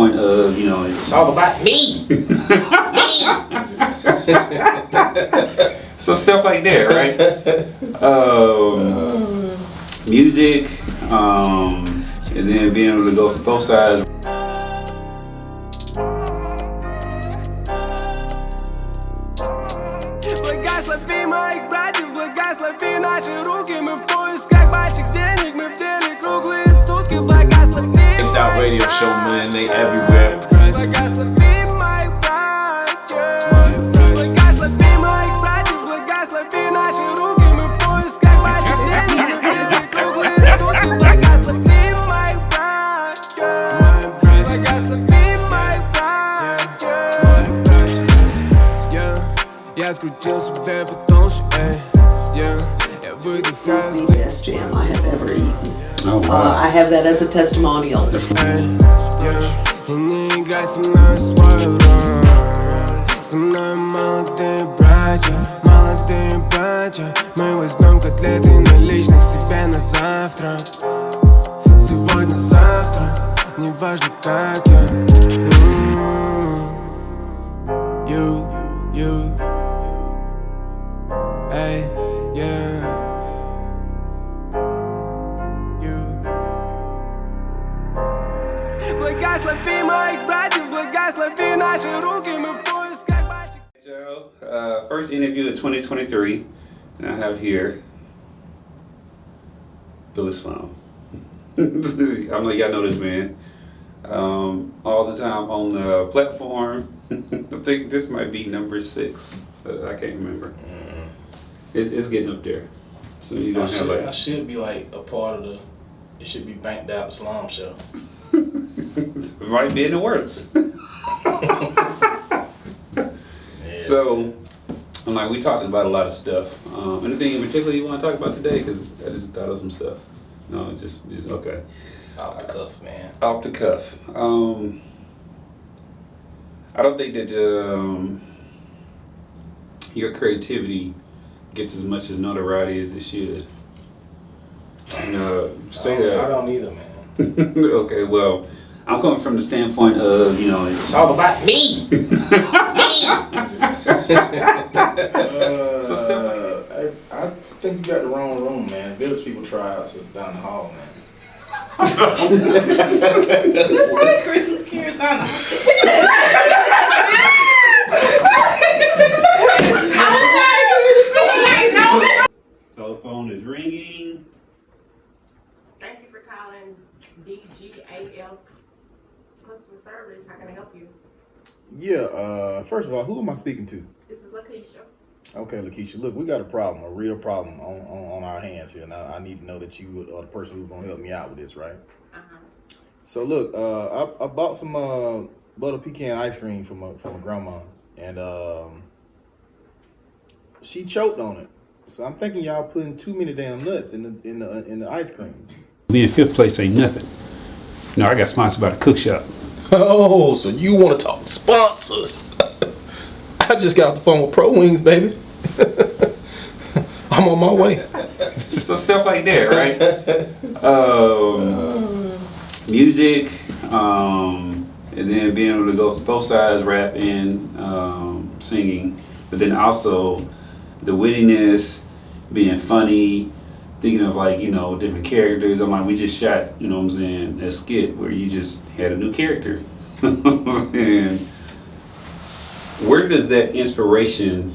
Point of, it's all about me. Me. So stuff like that, right? Music, and then being able to go to both sides. Radio show, man, they everywhere. Я скрутил себе потоньше, я выдыхаю The best jam I have ever eaten. Oh, wow. I have that as a testimonial. И не играй со мной свою роль. Со мной молодые братья. Мы возьмем котлеты наличных себе на завтра. Сегодня-завтра, неважно как я. You, эй, yeah. Благослови моих братьев, благослови наши руки, мы в поисках больших. Joe, first interview of 2023, and I have here Billie Slum. I know y'all know this man all the time on the platform. I think this might be number 6. I can't remember. It's getting up there. So you don't have like. I should be like a part of the. It should be banked out Slum show. It might be in the works. Yeah. So, I'm like, we talked about a lot of stuff. Anything in particular you want to talk about today? Because I just thought of some stuff. No, just okay. Off the cuff, man. Off the cuff. I don't think that your creativity gets as much as notoriety as it should. And say that. I don't either, man. Okay, well, I'm coming from the standpoint of, it's all about me. Me. So stuff like that. I think you got the wrong room, man. Village People Tryouts is down the hall, man. That's like Christmas Carousel. Telephone is ringing. Thank you for calling DGAL Customer Service. How can I help you? Yeah, first of all, who am I speaking to? This is Lakeisha. Okay, Lakeisha, look, we got a problem, a real problem on our hands here. Now, I need to know that you are the person who's going to help me out with this, right? Uh-huh. So, look, I bought some butter pecan ice cream from a grandma, and she choked on it. So I'm thinking y'all putting too many damn nuts in the ice cream. Being in 5th place ain't nothing. No, I got sponsored by the cook shop. Oh, so you want to talk sponsors? I just got off the phone with Pro Wings, baby. I'm on my way. So stuff like that, right? Music, and then being able to go to both sides, rap and singing, but then also the wittiness, being funny, thinking of like, different characters. I'm like, we just shot, a skit where you just had a new character. And where does that inspiration,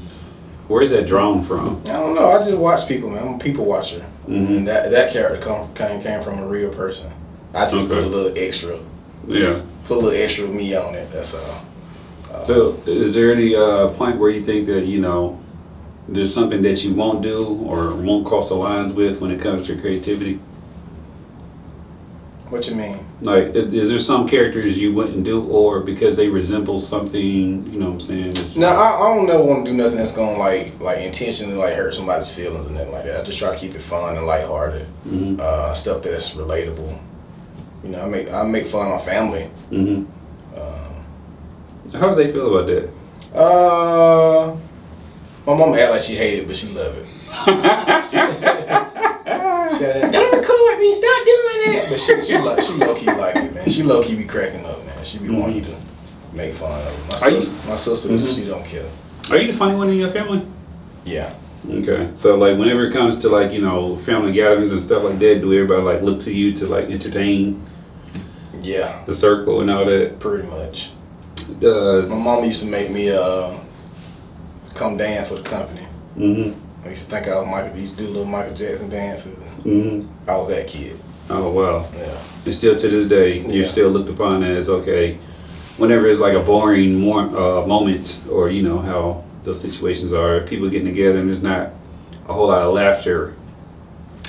where's that drawn from? I don't know. I just watch people, man. I'm a people watcher. Mm-hmm. And that character came from a real person. I just put a little extra. Yeah. Put a little extra of me on it. That's all. So, is there any point where you think that there's something that you won't do or won't cross the lines with when it comes to creativity? What you mean? Like, is there some characters you wouldn't do, or because they resemble something? You know what I'm saying? No, I don't never want to do nothing that's gonna like intentionally hurt somebody's feelings and nothing like that. I just try to keep it fun and lighthearted. Mm-hmm. Stuff that's relatable. I make fun of my family. Mm-hmm. How do they feel about that? My mom act like she hate it, but she love it. Don't record me, stop doing that. But she low key like it, man. She low key be cracking up, man. and she be wanting you to make fun of her. My sister, she don't care. Are you the funny one in your family? Yeah. Okay. So like whenever it comes to like, family gatherings and stuff like that, do everybody like look to you to like entertain Yeah. the circle and all that? Pretty much. My My mama used to make me come dance for the company. I used to think I was Michael. We used to do little Michael Jackson dances. I was that kid. Oh wow. Yeah. And still to this day, you're still looked upon as okay. Whenever it's like a boring moment, or how those situations are, people getting together and there's not a whole lot of laughter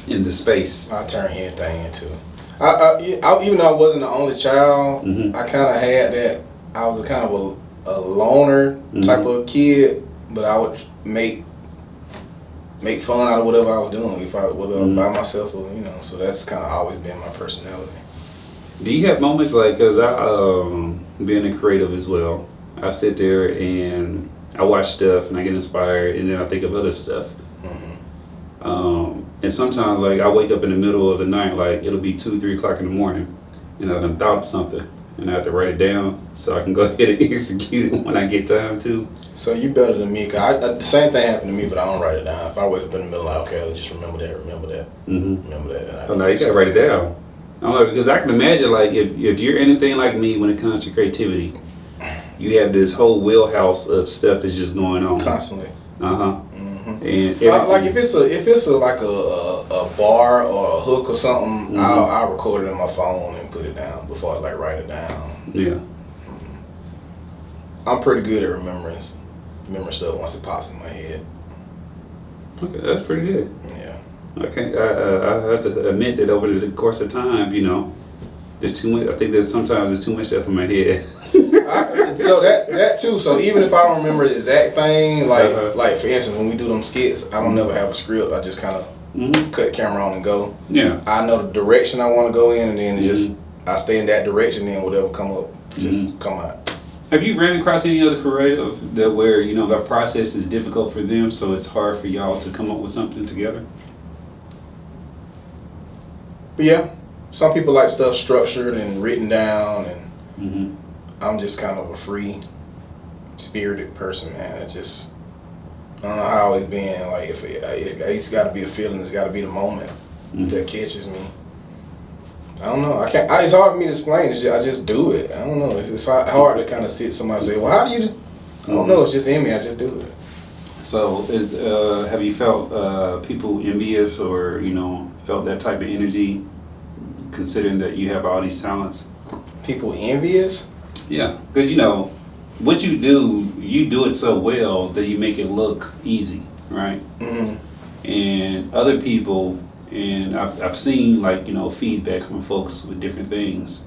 in the space. I turn anything into it. I even though I wasn't the only child, I kind of had that. I was a kind of a loner type of kid, but I would make fun out of whatever I was doing, whether by myself or So that's kind of always been my personality. Do you have moments like, because I, being a creative as well, I sit there and I watch stuff and I get inspired and then I think of other stuff. And sometimes like I wake up in the middle of the night, like it'll be 2-3 o'clock in the morning and I done thought of something and I have to write it down so I can go ahead and execute it when I get time to. So you better than me, cause the same thing happened to me, but I don't write it down. If I wake up in the middle, like, okay, I'll just remember that. Remember that. Oh no, you gotta write it down. I'm like, because I can imagine like if you're anything like me when it comes to creativity, you have this whole wheelhouse of stuff that's just going on constantly. And like if it's like a bar or a hook or something, I'll record it in my phone and put it down before I like write it down. Yeah. I'm pretty good at remembering stuff once it pops in my head. Okay, that's pretty good. Yeah. Okay, I have to admit that over the course of time, there's too much. I think that sometimes there's too much stuff in my head. So that too. So even if I don't remember the exact thing, like for instance, when we do them skits, I don't never have a script. I just kind of cut camera on and go. Yeah. I know the direction I want to go in, and then just I stay in that direction. Then whatever come up, just come out. Have you ran across any other creative that where the process is difficult for them, so it's hard for y'all to come up with something together? But yeah, some people like stuff structured and written down, and I'm just kind of a free spirited person, man. I don't know how I always been. Like it's got to be a feeling. It's got to be the moment that catches me. I don't know. I can't. It's hard for me to explain. I just do it. I don't know. It's hard to kind of sit somebody say, "Well, how do you?" I don't know. It's just in me. I just do it. So, have you felt people envious or felt that type of energy, considering that you have all these talents? People envious? Yeah, because what you do it so well that you make it look easy, right? And other people, and I've seen feedback from folks with different things,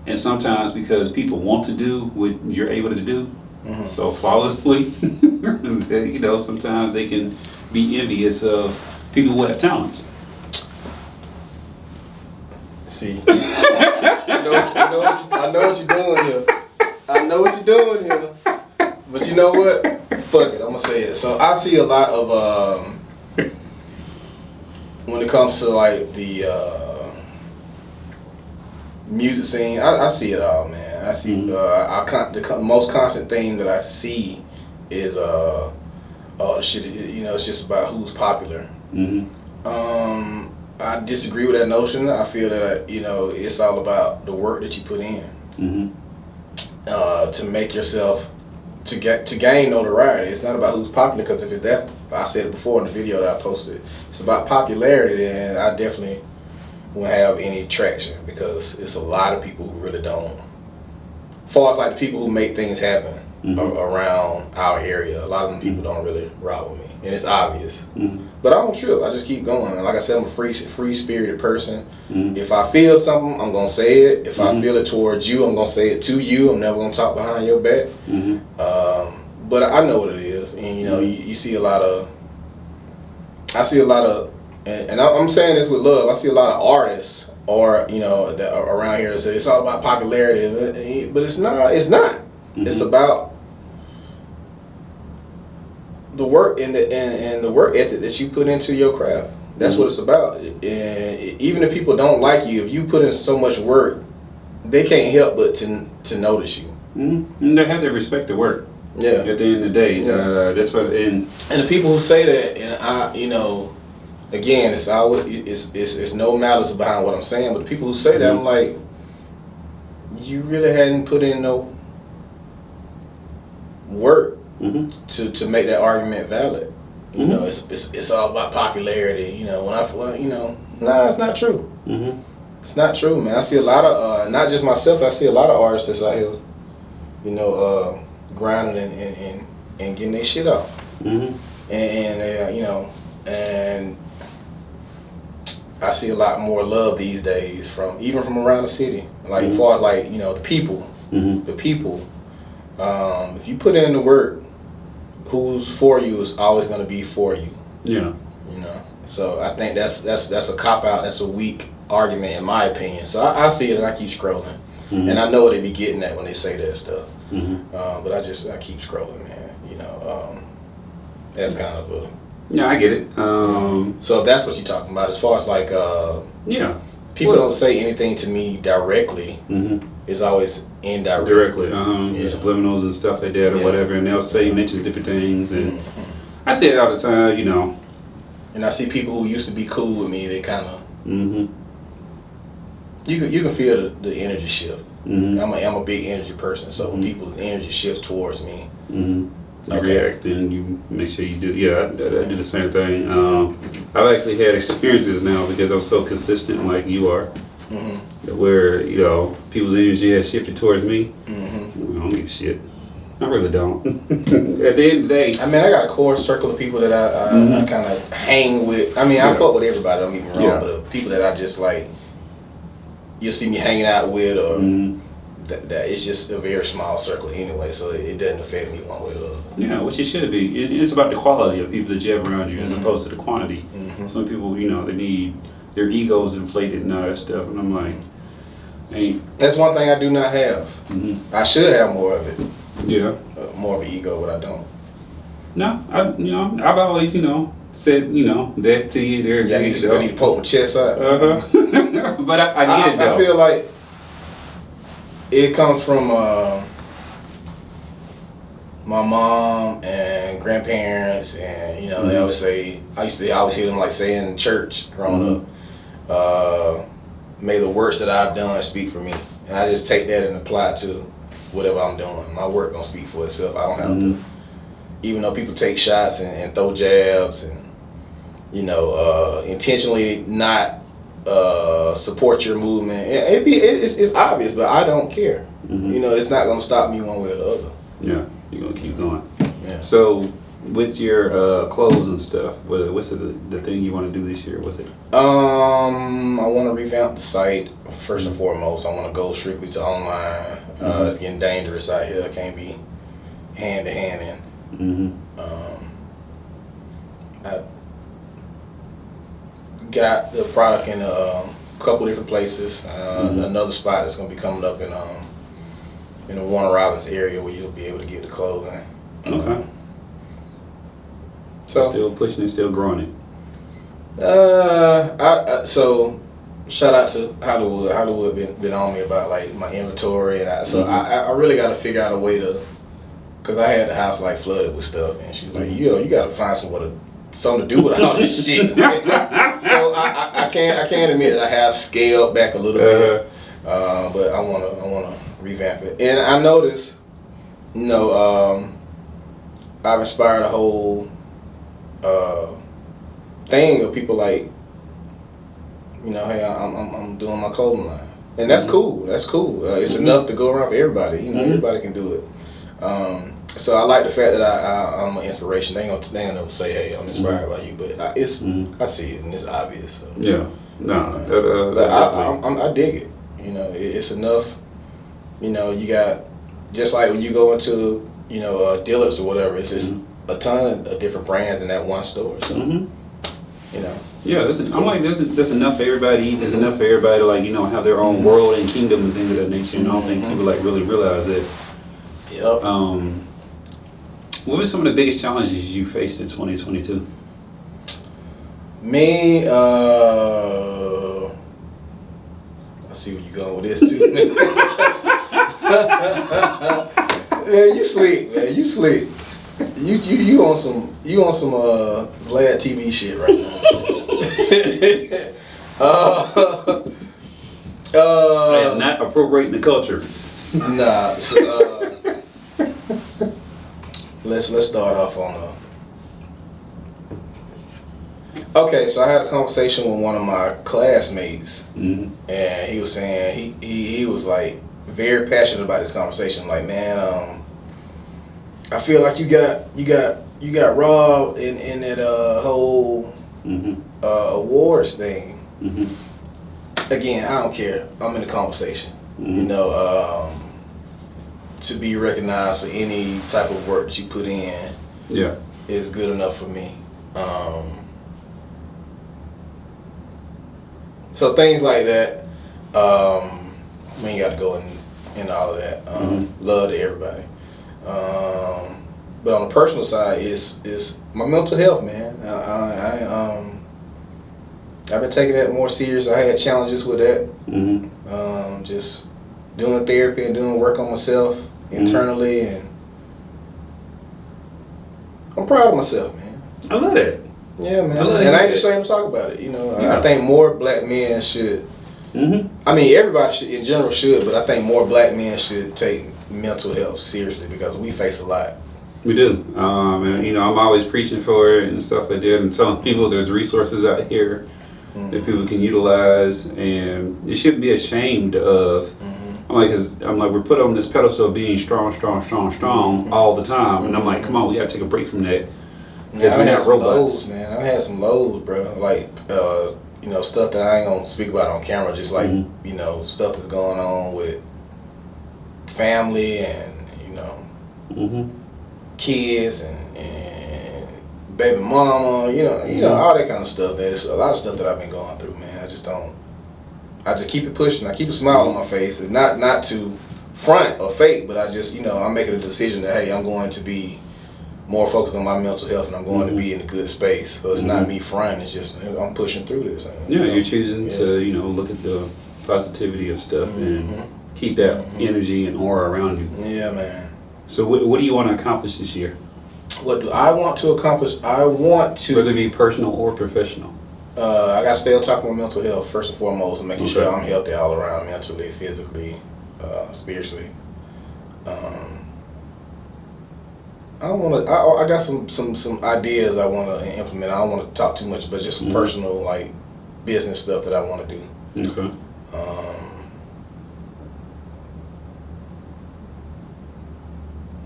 and sometimes because people want to do what you're able to do so flawlessly, sometimes they can be envious of people who have talents. See, I know what you're doing here. I know what you're doing here. But you know what? Fuck it, I'm gonna say it. So I see a lot of when it comes to like the music scene, I see it all, man. I see the most constant thing that I see is shit. It's just about who's popular. I disagree with that notion. I feel that it's all about the work that you put in to make yourself to gain notoriety. It's not about who's popular, because if that's I said it before in the video that I posted. It's about popularity, then I definitely won't have any traction, because it's a lot of people who really don't. As far as like the people who make things happen around our area, a lot of them people don't really rock with me, and it's obvious. But I don't trip. I just keep going. And like I said, I'm a free spirited person. If I feel something, I'm gonna say it. If I feel it towards you, I'm gonna say it to you. I'm never gonna talk behind your back. But I know what it is, and you see a lot of. I see a lot of, and I'm saying this with love. I see a lot of artists, or that are around here that say it's all about popularity, but it's not. It's not. It's about the work and the work ethic that you put into your craft. That's what it's about. And even if people don't like you, if you put in so much work, they can't help but to notice you. And they have to respect the work. Yeah. At the end of the day, Yeah. that's what. And the people who say that, and I, you know, again, it's always it's no malice behind what I'm saying, but the people who say that, I'm like, you really hadn't put in no work to make that argument valid. You know, it's all about popularity. You know, nah, it's not true. It's not true, man. I see a lot of not just myself. I see a lot of artists that's out here, you know, grinding and getting their shit out. And you know, and I see a lot more love these days even from around the city. Like as far as like, you know, the people. If you put in the work, who's for you is always going to be for you. Yeah. You know. So I think that's a cop out. That's a weak argument in my opinion. So I see it and I keep scrolling, and I know what they be getting at when they say that stuff. But I keep scrolling, man. You know, that's kind of a. Yeah, I get it. So if that's what you're talking about, as far as like, people don't say anything to me directly. It's always indirect. Directly, subliminals and stuff like that, or whatever, and they'll say mention different things, and I say it all the time, you know. And I see people who used to be cool with me. They kind of. You can feel the energy shift. I'm a big energy person, so when people's energy shift towards me, you react and you make sure you do. Yeah, I do the same thing. I've actually had experiences now because I'm so consistent, like you are. Where, you know, people's energy has shifted towards me. I don't give a shit. I really don't. At the end of the day, I mean, I got a core circle of people that I kind of hang with. I mean, I fuck with everybody. Don't get me wrong, but the people that I just like, you'll see me hanging out with, or that it's just a very small circle anyway. So it doesn't affect me one way or the other. Yeah, which it should be. It's about the quality of people that you have around you as opposed to the quantity. Some people, you know, they need their egos inflated and all that stuff, and I'm like, that's one thing I do not have. I should have more of it. Yeah. More of an ego, but I don't. No, I've always, you know, said, you know, that to you. There. Yeah, I need to poke my chest out. But I get it though. I feel like it comes from my mom and grandparents, and you know, they always say. I used to always hear them like saying in church growing up. May the works that I've done speak for me. And I just take that and apply it to whatever I'm doing. My work gonna speak for itself. I don't have to, even though people take shots and throw jabs and, you know, intentionally not support your movement. It's obvious, but I don't care. You know, it's not gonna stop me one way or the other. Yeah, you're gonna keep going. Yeah. So with your clothes and stuff, what's the thing you want to do this year with it? I want to revamp the site first and foremost. I want to go strictly to online. It's getting dangerous out here. I can't be hand to hand in. I got the product in a couple different places. Another spot that's gonna be coming up in the Warner Robins area where you'll be able to get the clothing. Okay. So still pushing it, still growing it. So shout out to Hollywood. Hollywood been on me about like my inventory, and I really got to figure out a way to, cause I had the house like flooded with stuff, and she's like, yo, you got to find something to do with all this shit. So I can't admit that I have scaled back a little bit, but I wanna revamp it, and I noticed, you know, I've inspired a whole thing of people like, you know, hey, I'm doing my clothing line, and that's cool. That's cool. It's enough to go around for everybody. You know, everybody can do it. So I like the fact that I'm an inspiration. They ain't gonna never say, hey, I'm inspired by you, but I see it and it's obvious. So. Yeah. But I dig it. You know, it's enough. You know, you got, just like when you go into, you know, Dillard's or whatever, it's just a ton of different brands in that one store. So, you know. Yeah, I'm like, there's enough for everybody. There's enough for everybody to, like, you know, have their own world and kingdom and things of that nature. And I don't think people like really realize it. Yep. What were some of the biggest challenges you faced in 2022? Me, let's see where you going with this too. Man, you sleep, man. You sleep. You on some Vlad TV shit right now. I am not appropriating the culture. Nah. So, let's start off on Okay, so I had a conversation with one of my classmates, and he was saying he was like very passionate about this conversation. Like, man, I feel like you got robbed in that whole awards thing. Again, I don't care. I'm in the conversation. You know, to be recognized for any type of work that you put in, is good enough for me. So things like that, we ain't got to go in all of that. Love to everybody. But on the personal side, is my mental health, man. I've been taking that more serious. I had challenges with that. Just doing therapy and doing work on myself internally, and I'm proud of myself, man. I love that. Yeah, man. And I ain't ashamed to talk about it. You know, I think more black men should. I mean, everybody should, in general should, but I think more black men should take mental health seriously because we face a lot. We do. And, you know, I'm always preaching for it and stuff like that and telling people there's resources out here that people can utilize, and you shouldn't be ashamed of. I'm like, we're put on this pedestal of being strong all the time, and I'm like, come on, we gotta take a break from that. Yeah, I've had some lows, man. I've had some lows, bro. Like, you know, stuff that I ain't gonna speak about on camera. Just like, you know, stuff that's going on with family and, you know, kids and baby mama. You know, all that kind of stuff. There's a lot of stuff that I've been going through, man. I just keep it pushing. I keep a smile on my face. It's not to front or fake, but I just, you know, I'm making a decision that, hey, I'm going to be more focused on my mental health, and I'm going to be in a good space. So it's not me fronting, it's just I'm pushing through this. You're choosing to, you know, look at the positivity of stuff and keep that energy and aura around you. Yeah, man. So what do you want to accomplish this year? What do I want to accomplish? I want to... Whether it be personal or professional. I got to stay on top of my mental health, first and foremost, and making sure I'm healthy all around, mentally, physically, spiritually. I got some ideas I want to implement. I don't want to talk too much, but just some personal, like, business stuff that I want to do. Okay.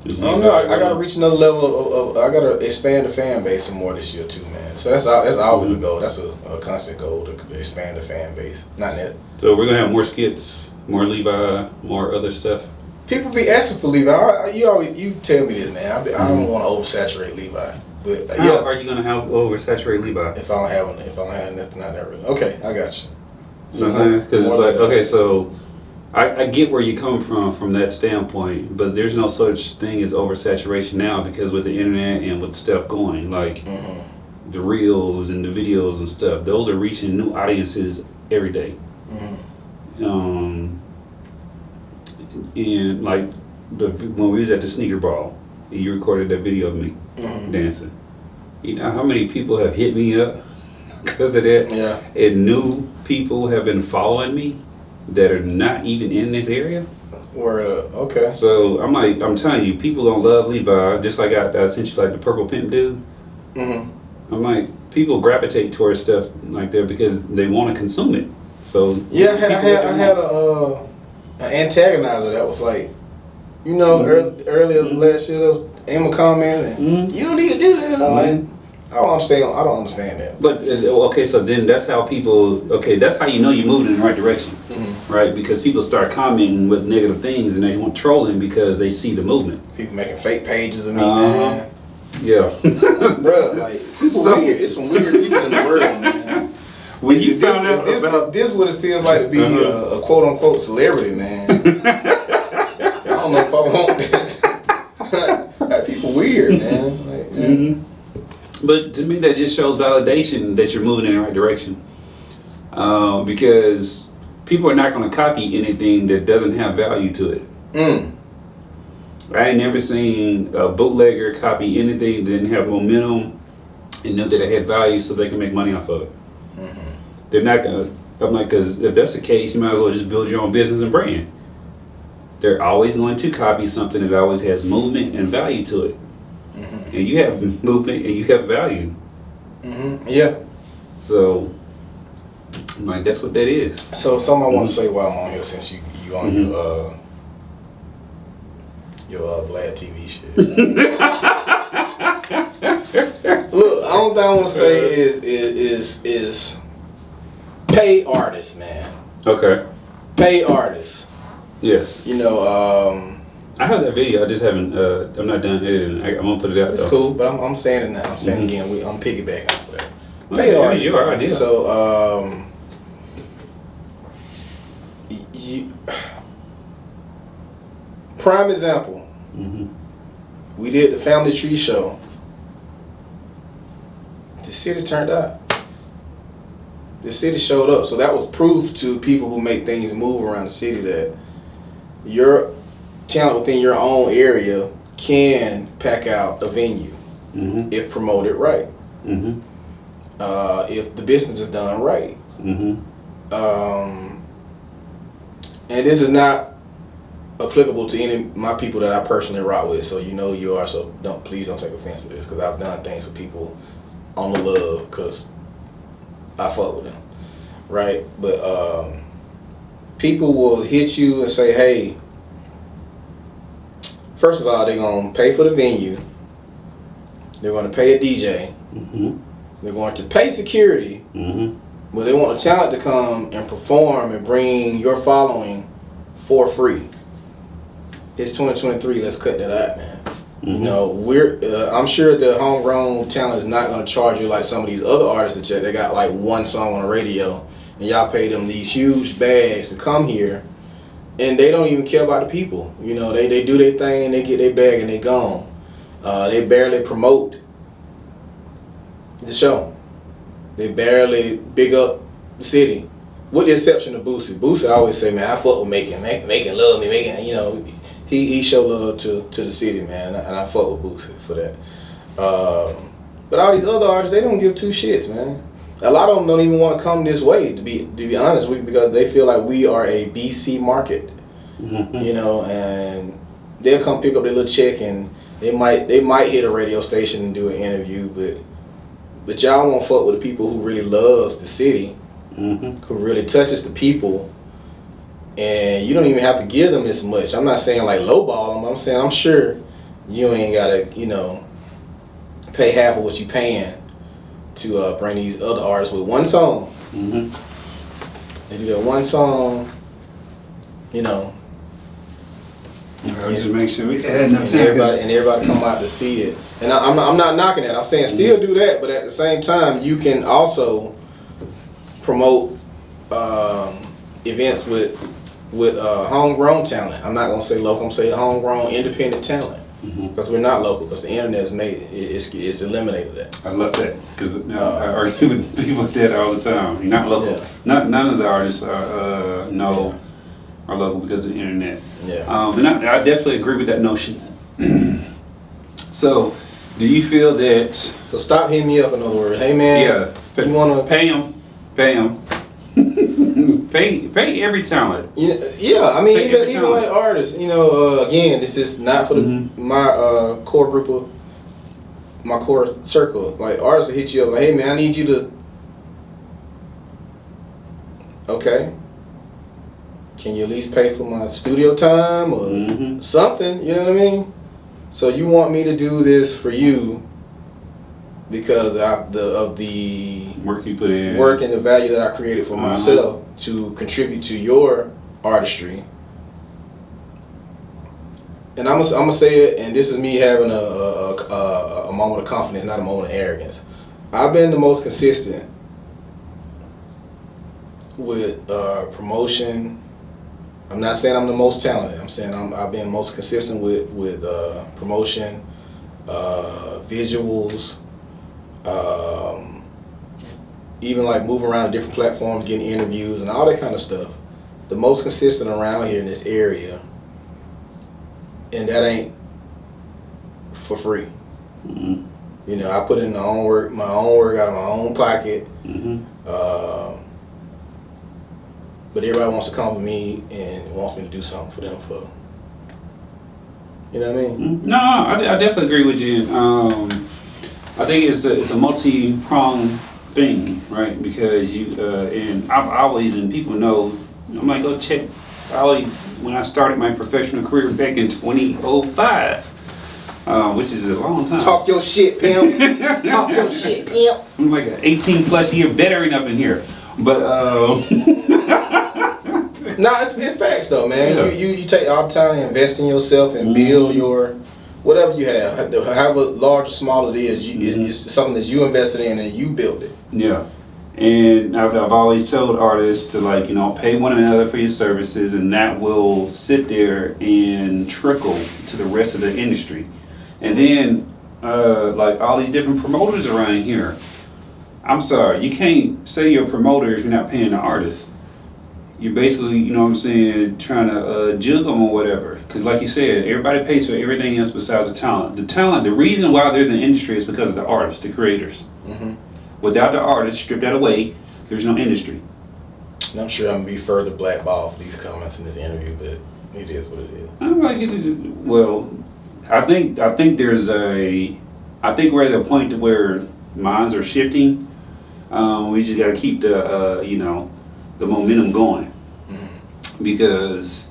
I don't know. I got to reach another level of I got to expand the fan base some more this year too, man. So that's always a goal. That's a constant goal to expand the fan base. Not that. So we're gonna have more skits, more Levi, more other stuff. People be asking for Levi. You tell me this, man. I don't want to oversaturate Levi. But How are you gonna have oversaturate Levi? If I don't have nothing out there really. Okay, I got you. So because it's like, okay, so I get where you come from that standpoint, but there's no such thing as oversaturation now because with the internet and with stuff going, like the reels and the videos and stuff, those are reaching new audiences every day. And like when we was at the sneaker ball, you recorded that video of me dancing. You know how many people have hit me up because of that? Yeah. And new people have been following me that are not even in this area. Word up. Okay. So I'm telling you, people gonna love Levi. Just like I sent you like the Purple Pimp dude. I'm like, people gravitate towards stuff like that because they want to consume it. So yeah, I had an antagonizer that was like, you know, earlier last year, there was Emma comment, you don't need to do that. I'm like, I don't understand that. But okay, so then that's how that's how you know you're moving in the right direction, right? Because people start commenting with negative things and they want trolling because they see the movement. People making fake pages of me, man. Yeah, bro, like weird. It's some weird people in the world, man. When you found out about this, what it feels like to be a quote unquote celebrity, man. I don't know if I want that. Like, people weird, man. Like, But to me, that just shows validation that you're moving in the right direction. Because people are not going to copy anything that doesn't have value to it. I ain't never seen a bootlegger copy anything that didn't have momentum and knew that it had value so they can make money off of it. They're not gonna. I'm like, because if that's the case, you might as well just build your own business and brand. They're always going to copy something that always has movement and value to it. And you have movement and you have value. Yeah. So, I'm like, that's what that is. So something I want to say while I'm on here, since you on your Vlad TV shit. Look, the only thing I want to say is pay artists, man. Okay. Pay artists. Yes. You know, I have that video. I just haven't. I'm not done editing. I'm gonna put it out. it's though. cool, but I'm saying it now. I'm saying it again. I'm piggybacking off of that. Well, Pay yeah, artists. your Man. idea. So, prime example. We did the Family Tree Show. The city turned up. The city showed up. So that was proof to people who make things move around the city that your talent within your own area can pack out a venue if promoted right. If the business is done right. And this is not applicable to any of my people that I personally rock with, so you know you are, so please don't take offense to this, because I've done things with people on the love because I fuck with them, right? But people will hit you and say, hey, first of all, they're going to pay for the venue, they're going to pay a DJ, they're going to pay security, but they want the talent to come and perform and bring your following for free. It's 2023. Let's cut that out, man. You know, I'm sure the homegrown talent is not going to charge you like some of these other artists that they got like one song on the radio, and y'all pay them these huge bags to come here, and they don't even care about the people. You know, they do their thing, they get their bag, and they gone. They barely promote the show. They barely big up the city, with the exception of Boosie. Boosie, I always say, man, I fuck with making love me, you know. He show love to the city, man, and I fuck with Boosie for that. But all these other artists, they don't give two shits, man. A lot of them don't even want to come this way, to be honest with you, because they feel like we are a BC market, you know, and they'll come pick up their little check, and they might hit a radio station and do an interview, but y'all won't fuck with the people who really loves the city, who really touches the people. And you don't even have to give them this much. I'm not saying like lowball them. I'm saying I'm sure you ain't gotta, you know, pay half of what you paying to bring these other artists with one song. They do that one song, you know. Just make sure we had enough and time. everybody come out to see it. And I'm not knocking that. I'm saying still do that, but at the same time you can also promote events with homegrown talent. I'm not gonna say local. I'm saying homegrown, independent talent, because we're not local. Because the internet has made it's eliminated that. I love that, because I argue with people with that all the time. You're not local. Yeah. None of the artists are local because of the internet. Yeah. And I definitely agree with that notion. So, do you feel that? So stop hitting me up. In other words, hey man. Yeah. You wanna pay them? Pay every talent. Yeah, I mean, even like artists, you know, again, this is not for my core group of my core circle. Like artists will hit you up like, hey man, I need you to. Okay. Can you at least pay for my studio time or something? You know what I mean? So you want me to do this for you because of the work you put in, work and the value that I created for myself to contribute to your artistry. And I'm gonna say it, and this is me having a moment of confidence, not a moment of arrogance. I've been the most consistent with promotion. I'm not saying I'm the most talented. I'm saying I've been most consistent with promotion, visuals, even like moving around different platforms, getting interviews and all that kind of stuff. the most consistent around here in this area, and that ain't for free. Mm-hmm. You know, I put in my own work out of my own pocket. Mm-hmm. But everybody wants to come to me and wants me to do something for them for. You know what I mean? No, I definitely agree with you. I think it's a multi-pronged thing, right? Because and I've always, and people know, I'm like, go check. When I started my professional career back in 2005, which is a long time. Talk your shit, pimp. Talk your shit, pimp. I'm like an 18 plus year veteran up in here, but No, it's facts though, man. Yeah. You take all the time to invest in yourself and build your whatever you have, however large or small it is. It's something that you invested in and you built it. Yeah, and I've always told artists to, like, you know, pay one another for your services, and that will sit there and trickle to the rest of the industry. And then, like all these different promoters around here, I'm sorry, you can't say you're a promoter if you're not paying the artist. You're basically, you know what I'm saying, trying to jug them or whatever. Because like you said, everybody pays for everything else besides the talent. The reason why there's an industry is because of the artists, the creators. Mm-hmm. Without the artists, strip that away, there's no industry. And I'm sure I'm gonna be further blackballed for these comments in this interview, but it is what it is. I'm like, well, I think there's I think we're at a point to where minds are shifting. We just got to keep the you know, the momentum going. Mm-hmm. Because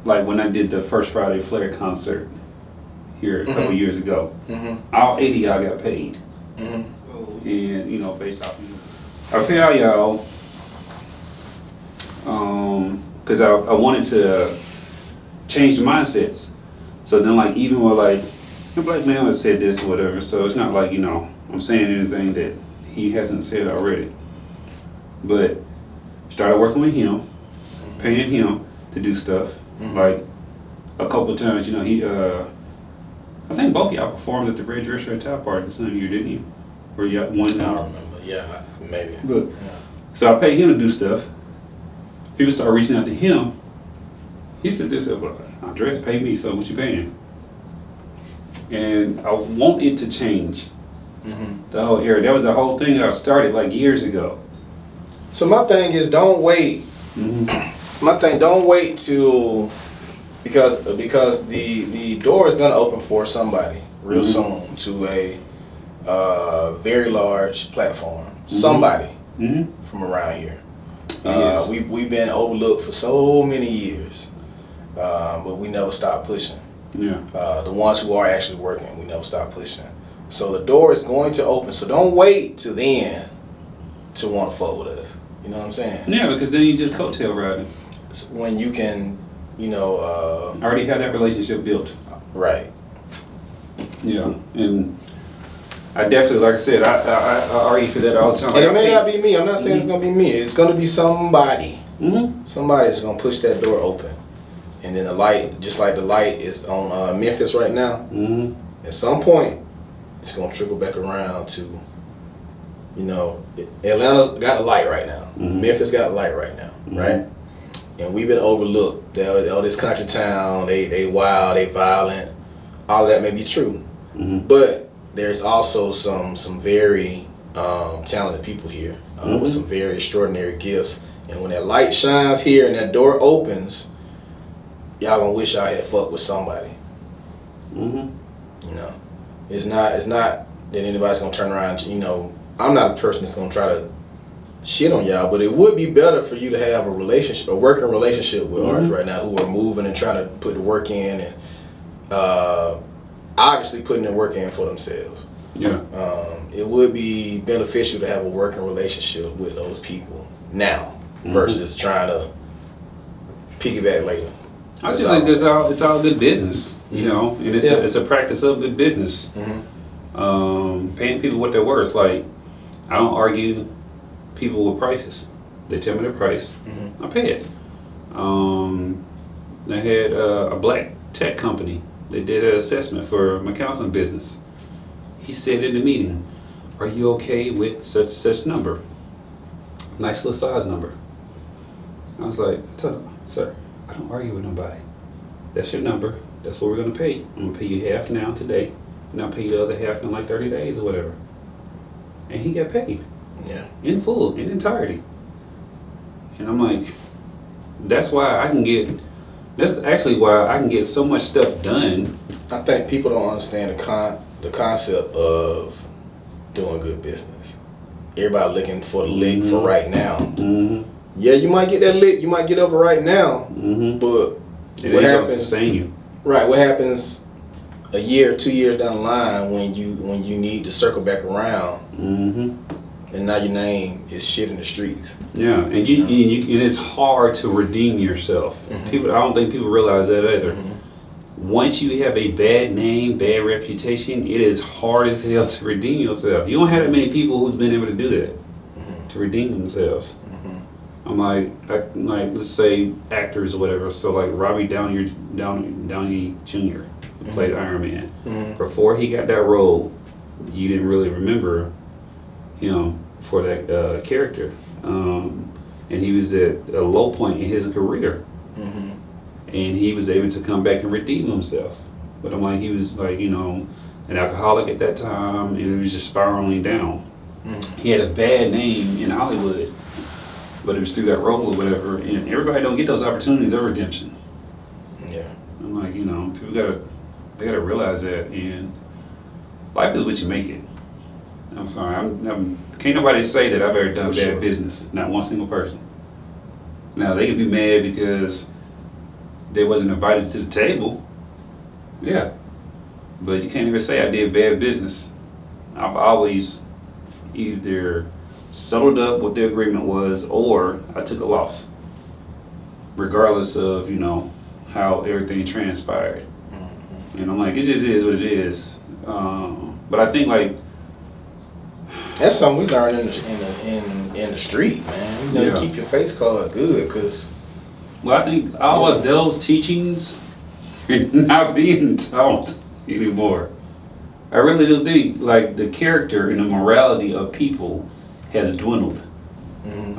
like when I did the first Friday Flair concert here a couple years ago, all 80 y'all got paid. Mm-hmm. And, you know, based off I pay all y'all because I wanted to change the mindsets. So then, like, even with, like, the black man has said this or whatever, so it's not like, you know, I'm saying anything that he hasn't said already. But started working with him, paying him to do stuff. Like, a couple of times, you know, he, I think both of y'all performed at the Red Dress Shirt Top Party the same year, didn't you? Or you got one? I don't remember. Yeah, maybe. But, Yeah. so I paid him to do stuff. People started reaching out to him. He said, well, Andres paid me, so what you paying? And I want it to change. The whole era. That was the whole thing that I started like years ago. So my thing is, don't wait. My thing, don't wait till because the door is gonna open for somebody real soon to a very large platform. Somebody from around here. Yes. We've been overlooked for so many years, but we never stop pushing. Yeah. The ones who are actually working, we never stop pushing. So the door is going to open. So don't wait till then to want to fuck with us. You know what I'm saying? Yeah, because then you just coattail riding. It's when you can, you know. I already had that relationship built. Right. Yeah, and I definitely, like I said, I argue for that all the time. And it may not be me. I'm not saying it's going to be me. It's going to be somebody. Somebody that's going to push that door open. And then the light, just like the light is on Memphis right now, at some point, it's going to trickle back around to, you know, Atlanta got a light right now. Memphis got a light right now, right? And we've been overlooked. All this country town, they wild, they violent. All of that may be true. But there's also some very talented people here with some very extraordinary gifts. And when that light shines here and that door opens, y'all gonna wish I had fucked with somebody. You know, it's not that anybody's gonna turn around. You know, I'm not a person that's gonna try to shit on y'all, but it would be better for you to have a relationship, a working relationship with artists right now who are moving and trying to put the work in and obviously putting the work in for themselves. Yeah. It would be beneficial to have a working relationship with those people now versus trying to piggyback later. I just think it's all good business, you know, and it's a practice of good business. Paying people what they're worth. Like, I don't argue people with prices. They tell me their price, I pay it. They had a black tech company. They did an assessment for my counseling business. He said in the meeting, "Are you okay with such number? Nice little size number." I was like, I told him, sir, I don't argue with nobody. That's your number. That's what we're gonna pay. I'm gonna pay you half now today, and I'll pay you the other half in like 30 days or whatever. And he got paid. Yeah. In full, in entirety. And I'm like, that's actually why I can get so much stuff done. I think people don't understand the concept of doing good business. Everybody looking for the lick for right now. Mm-hmm. Yeah, you might get that lick, you might get over right now, Mm-hmm. but It what ain't gonna happens? sustain you. Right, what happens a year, 2 years down the line when you need to circle back around, Mm-hmm. and now your name is shit in the streets. Yeah, and and it's hard to redeem yourself. Mhm. People, I don't think people realize that either. Mhm. Once you have a bad name, bad reputation, it is hard as hell to redeem yourself. You don't have that many people who's been able to do that, to redeem themselves. Mhm. I'm like let's say actors or whatever. So like Robbie Downey Jr. who played Iron Man. Mhm. Before he got that role, you didn't really remember him for that character, and he was at a low point in his career. Mhm. And he was able to come back and redeem himself. But I'm like, he was like, an alcoholic at that time, and it was just spiraling down. Mhm. He had a bad name in Hollywood, but it was through that role or whatever, and everybody don't get those opportunities of redemption. Yeah. I'm like, people they gotta realize that, and life is what you make it. I'm sorry, can't nobody say that I've ever done For bad sure. business, not one single person. Now, they can be mad because they wasn't invited to the table. Yeah. But you can't even say I did bad business. I've always either settled up what the agreement was or I took a loss. Regardless of, how everything transpired. And I'm like, it just is what it is. But I think That's something we learned in the street, man. You Yeah. keep your face card good, cause I think all of those teachings are not being taught anymore. I really do think the character and the morality of people has dwindled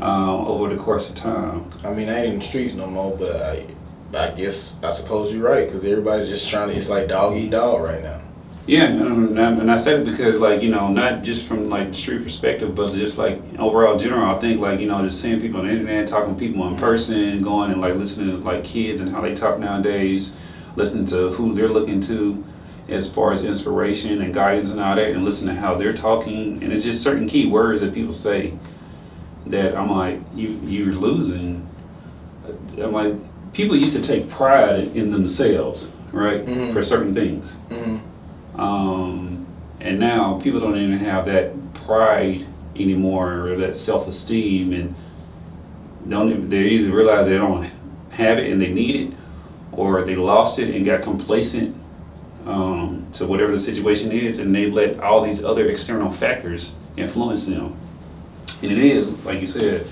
over the course of time. I mean, I ain't in the streets no more, but I suppose you're right, cause everybody's just trying to. It's like dog eat dog right now. Yeah, and I said it because not just from the street perspective, but just overall general. I think just seeing people on the internet, talking to people in person, going and listening to kids and how they talk nowadays, listening to who they're looking to as far as inspiration and guidance and all that, and listening to how they're talking, and it's just certain key words that people say that I'm like, you're losing. I'm like, people used to take pride in themselves, right, for certain things. And now people don't even have that pride anymore, or that self-esteem, and they either realize they don't have it and they need it, or they lost it and got complacent to whatever the situation is, and they let all these other external factors influence them. And it is, like you said,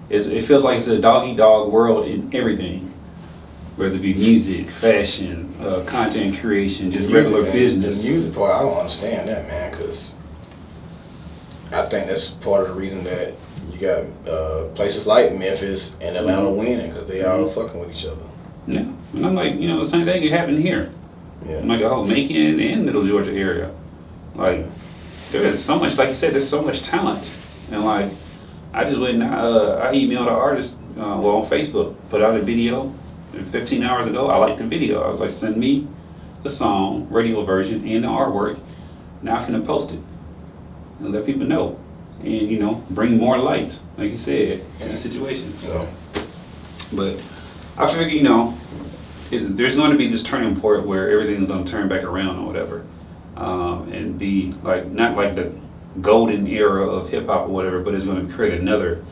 it feels like it's a dog-eat-dog world in everything. Whether it be music, fashion, content creation, just regular business. The music part, I don't understand that, man, because I think that's part of the reason that you got places like Memphis and Atlanta winning, because they all fucking with each other. Yeah, and I'm like, the same thing can happen here. Yeah. Like the whole Macon and Middle Georgia area. There is so much, like you said, there's so much talent. And I just went and I emailed an artist, on Facebook, put out a video. 15 hours ago, I liked the video. I was like, send me the song, radio version, and the artwork. Now I'm finna post it and let people know, and bring more light, like you said, in the situation. So, but I figure, there's going to be this turning point where everything's going to turn back around or whatever, and be not like the golden era of hip hop or whatever, but it's going to create another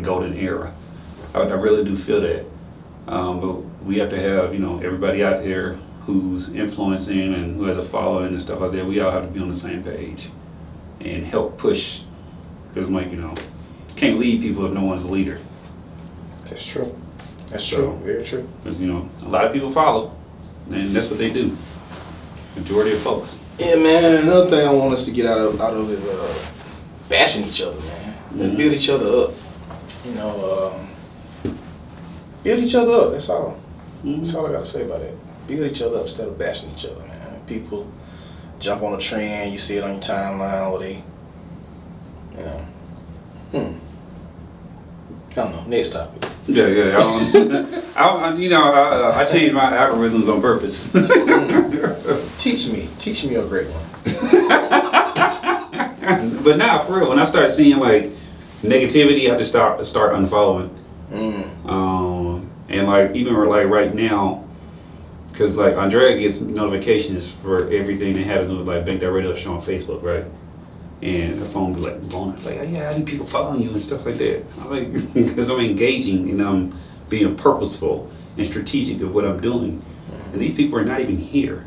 golden era. I really do feel that. But we have to have, everybody out there who's influencing and who has a following and stuff like that. We all have to be on the same page and help push. Because I'm like, can't lead people if no one's a leader. That's true. That's true. Very true. Because, a lot of people follow, and that's what they do. Majority of folks. Yeah, man. Another thing I want us to get out of is bashing each other, man. Let's build each other up. Build each other up. That's all. Mhm. That's all I gotta say about it. Build each other up instead of bashing each other, man. People jump on a trend. You see it on your timeline, or they, you know. I don't know. Next topic. Yeah. I changed my algorithms on purpose. Teach me a great one. But now, for real, when I start seeing like negativity, I just start unfollowing. And like even like right now, because like Andrea gets notifications for everything that happens with like Bank That Radio Show on Facebook, right? And her phone be like blowing up, like, yeah, I need people following you and stuff like that. I'm like, because I'm engaging and I'm being purposeful and strategic of what I'm doing. And these people are not even here.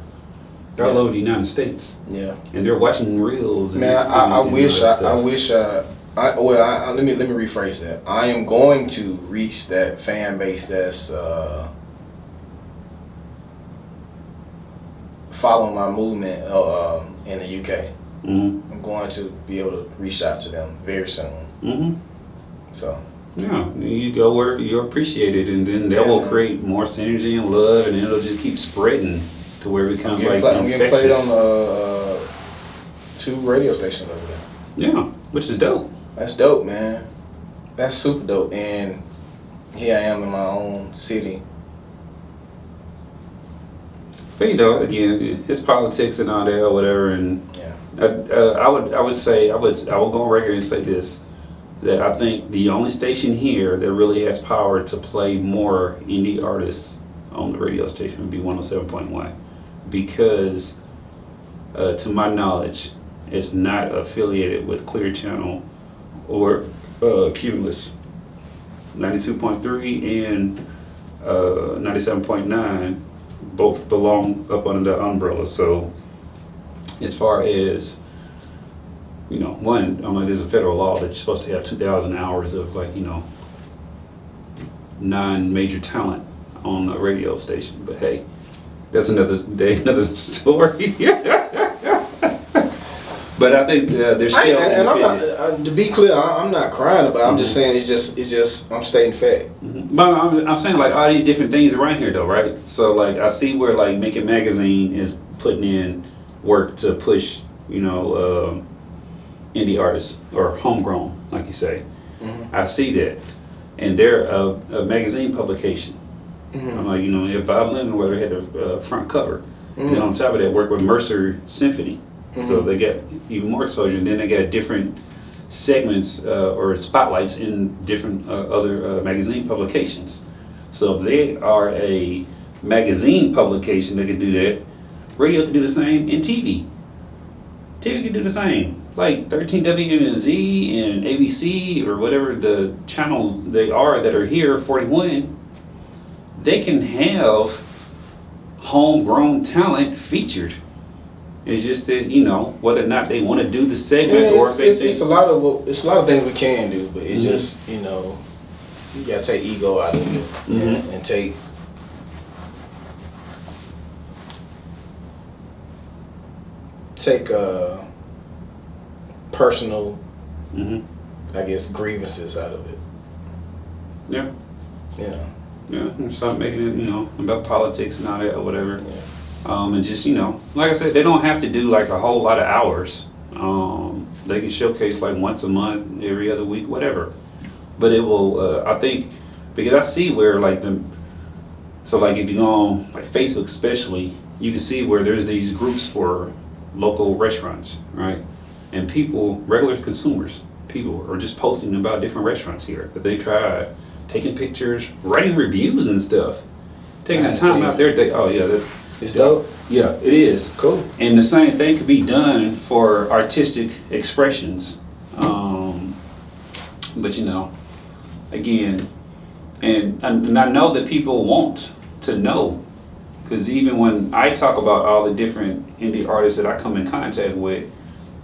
They're all over the United States. Yeah. And they're watching reels. And Man, I wish. Let me rephrase that. I am going to reach that fan base that's following my movement in the UK. Mm-hmm. I'm going to be able to reach out to them very soon. Mm-hmm. So. Yeah, you go where you're appreciated, and then that will create more synergy and love, and it'll just keep spreading to where it becomes like infectious. I'm getting played on 2 radio stations over there. Yeah, which is dope. That's dope, man. That's super dope. And here I am in my own city. But you know, again, it's politics and all that or whatever. And yeah. I would say I will go on record and say this, that I think the only station here that really has power to play more indie artists on the radio station would be 107.1, because to my knowledge, it's not affiliated with Clear Channel or Cumulus. 92.3 and 97.9 both belong up under the umbrella. So as far as, you know, one, I mean, there's a federal law that you're supposed to have 2,000 hours of, like, you know, non-major talent on a radio station. But hey, that's another day, another story. But I think there's still. And I'm not. To be clear, I'm not crying about it. I'm just saying it's just. I'm stating fact. Mm-hmm. But I'm saying like all these different things around here though, right? So like I see where like Make It Magazine is putting in work to push, you know, indie artists or homegrown, like you say. Mm-hmm. I see that, and they're a magazine publication. Mm-hmm. I'm like, you know, if Bob Lennon or whatever had the front cover, and then on top of that, work with Mercer Symphony. So they get even more exposure, and then they get different segments or spotlights in different other magazine publications. So if they are a magazine publication, they can do that. Radio can do the same, and TV. TV can do the same. Like 13WMZ and ABC or whatever the channels they are that are here, 41, they can have homegrown talent featured. It's just that, you know, whether or not they want to do the segment or if they think it's a lot of things we can do, but it's just, you know, you gotta take ego out of it and take personal, I guess, grievances out of it. Yeah. Yeah. Yeah, and start making it, you know, about politics and all that or whatever. Yeah. And just, you know, like I said, they don't have to do like a whole lot of hours. They can showcase like once a month, every other week, whatever. But it will, I think, because I see where like so like if you go on like Facebook especially, you can see where there's these groups for local restaurants, right? And people, regular consumers, people are just posting about different restaurants here that they tried, taking pictures, writing reviews and stuff, taking the time out there. It's dope. Yeah, it is. Cool. And the same thing could be done for artistic expressions. But you know, again, and I know that people want to know, because even when I talk about all the different indie artists that I come in contact with,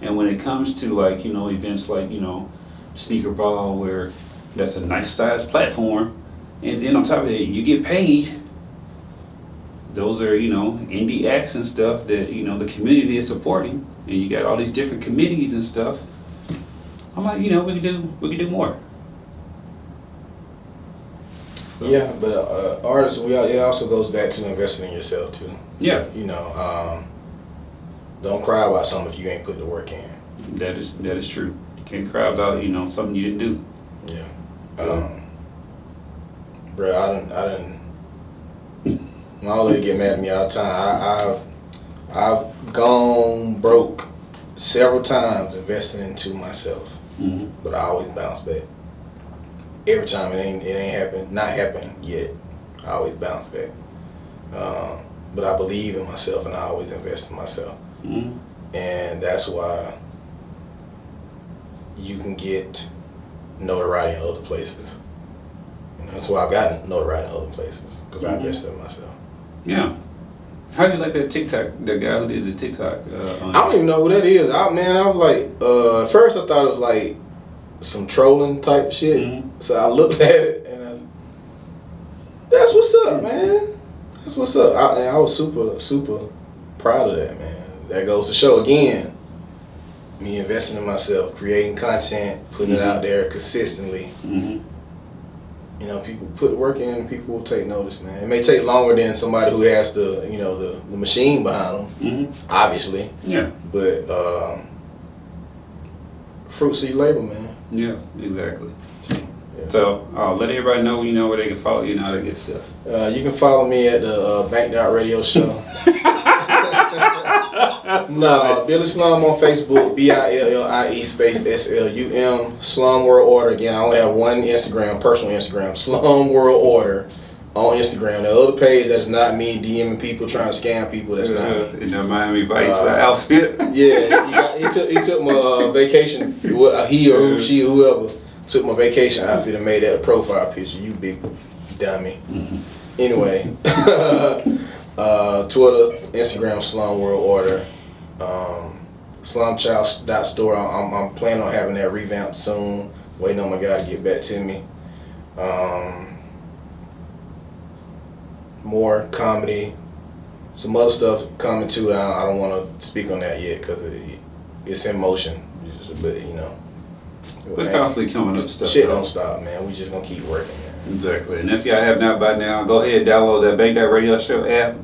and when it comes to like, you know, events like, you know, Sneaker Ball, where that's a nice sized platform, and then on top of it, you get paid. Those are, you know, indie acts and stuff that, you know, the community is supporting, and you got all these different committees and stuff. I'm like, you know, we could do more. So. Yeah, but artists, it also goes back to investing in yourself too. Yeah. You know, don't cry about something if you ain't put the work in. That is true. You can't cry about something you didn't do. Yeah. Bro, I done. My old lady get mad at me all the time. I've gone broke several times investing into myself, but I always bounce back. Every time it ain't not happened yet. I always bounce back. But I believe in myself, and I always invest in myself, and that's why you can get notoriety in other places. And that's why I've gotten notoriety in other places, because I invested in myself. Yeah. How do you like that TikTok? The guy who did the TikTok? I don't even know who that is. I was like, at first I thought it was like some trolling type shit. So I looked at it and I was, that's what's up, man. That's what's up. I was super proud of that, man. That goes to show again, me investing in myself, creating content, putting it out there consistently. You know, people put work in, people will take notice, man. It may take longer than somebody who has the machine behind them, obviously. Yeah. But fruits of your labor, man. Yeah, exactly. Yeah. So let everybody know, where they can follow you and all that good stuff. You can follow me at the Banked Out Radio Show. No, Billie Slum on Facebook, BILLIE space SLUM, Slum World Order. Again, I only have one Instagram, personal Instagram, Slum World Order on Instagram. The other page, that's not me DMing people, trying to scam people, that's not me. In the Miami Vice outfit. Yeah, he took my vacation, he or she or whoever, took my vacation outfit and made that a profile picture, you big dummy. Anyway, Twitter, Instagram, Slum World Order, slumchild.store. I'm planning on having that revamped soon. Waiting on my guy to get back to me. More comedy, some other stuff coming too. I don't want to speak on that yet because it's in motion. But We're constantly coming up stuff. Shit don't stop, man. We just gonna keep working, man. Exactly. And if y'all have not by now, go ahead and download that Banked Out Radio Show app.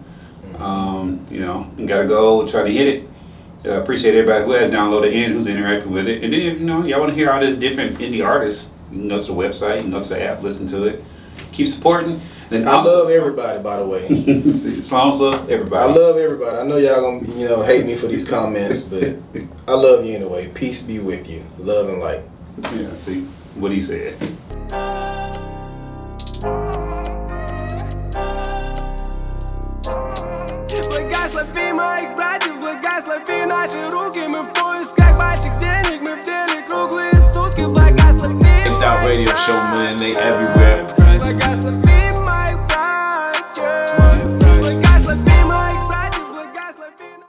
You gotta go try to hit it. Appreciate everybody who has downloaded and who's interacting with it. And then y'all want to hear all this different indie artists, you can go to the website, you can go to the app, listen to it. Keep supporting. Then I love everybody, by the way. Slums love everybody. I love everybody. I know y'all gonna hate me for these comments, but I love you anyway. Peace be with you. Love and light. Yeah, see what he said. Благослови моих братьев, благослови наши руки. Мы в поисках больших денег, мы в деле круглые сутки. Благослови Banked Out Radio Show, man, they everywhere. Благослови